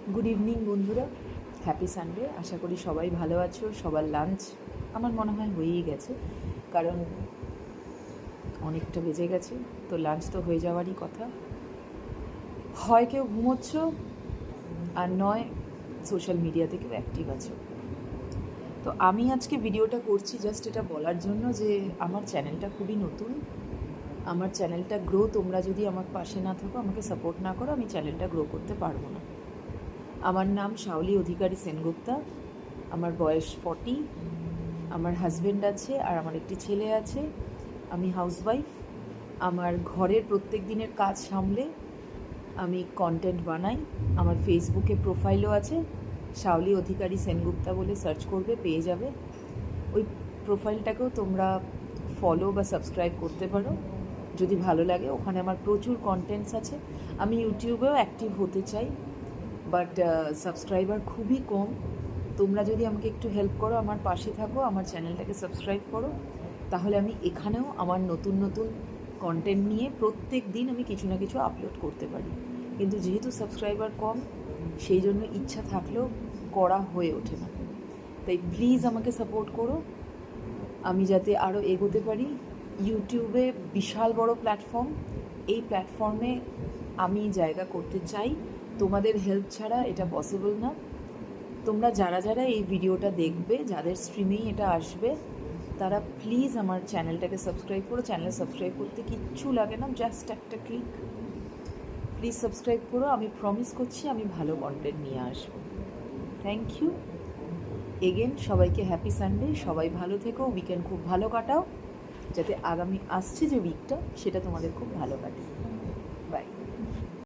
Good evening বন্ধুরা, happy Sunday. আশা করি সবাই ভালো আছো। সবার লাঞ্চ আমার মনে হয় হয়েই গেছে, কারণ অনেকটা বেজে গেছে, তো লাঞ্চ তো হয়ে যাওয়ারই কথা। হয় কেউ ঘুমোচ্ছ, আর নয় সোশ্যাল মিডিয়াতে কেউ অ্যাক্টিভ আছো। তো আমি আজকে ভিডিওটা করছি জাস্ট এটা বলার জন্য যে আমার চ্যানেলটা খুবই নতুন। আমার চ্যানেলটা গ্রো, তোমরা যদি আমার পাশে না থাকো, আমাকে সাপোর্ট না করো, আমি চ্যানেলটা গ্রো করতে পারবো না। আমার নাম শাওলি অধিকারী সেনগুপ্তা। আমার বয়স 40। আমার হাজব্যান্ড আছে আর আমার একটি ছেলে আছে। আমি হাউসওয়াইফ। আমার ঘরের প্রত্যেক দিনের কাজ সামলে আমি কন্টেন্ট বানাই। আমার ফেসবুকে প্রোফাইলও আছে, শাওলি অধিকারী সেনগুপ্তা বলে সার্চ করবে, পেয়ে যাবে। ওই প্রোফাইলটাকেও তোমরা ফলো বা সাবস্ক্রাইব করতে পারো যদি ভালো লাগে। ওখানে আমার প্রচুর কন্টেন্টস আছে। আমি ইউটিউবেও অ্যাক্টিভ হতে চাই, বাট সাবস্ক্রাইবার খুবই কম। তোমরা যদি আমাকে একটু হেল্প করো, আমার পাশে থাকো, আমার চ্যানেলটাকে সাবস্ক্রাইব করো, তাহলে আমি এখানেও আমার নতুন নতুন কন্টেন্ট নিয়ে প্রত্যেক দিন আমি কিছু না কিছু আপলোড করতে পারি। কিন্তু যেহেতু সাবস্ক্রাইবার কম, সেই জন্য ইচ্ছা থাকলেও করা হয়ে ওঠে না। তাই প্লিজ আমাকে সাপোর্ট করো, আমি যাতে আরও এগোতে পারি। ইউটিউবে বিশাল বড় প্ল্যাটফর্ম, এই প্ল্যাটফর্মে আমি জায়গা করতে চাই। তোমাদের হেল্প ছাড়া এটা পসিবল না। তোমরা যারা যারা এই ভিডিওটা দেখবে, যাদের স্ট্রিমেই এটা আসবে, তারা প্লিজ আমার চ্যানেলটাকে সাবস্ক্রাইব করো। চ্যানেল সাবস্ক্রাইব করতে কিচ্ছু লাগে না, জাস্ট একটা ক্লিক। প্লিজ সাবস্ক্রাইব করো। আমি প্রমিস করছি আমি ভালো কন্টেন্ট নিয়ে আসবো। Thank you again. সবাইকে হ্যাপি সানডে। সবাই ভালো থেকো, উইকেন্ড খুব ভালো কাটাও, যাতে আগামী আসছে যে উইকটা সেটা তোমাদের খুব ভালো কাটে।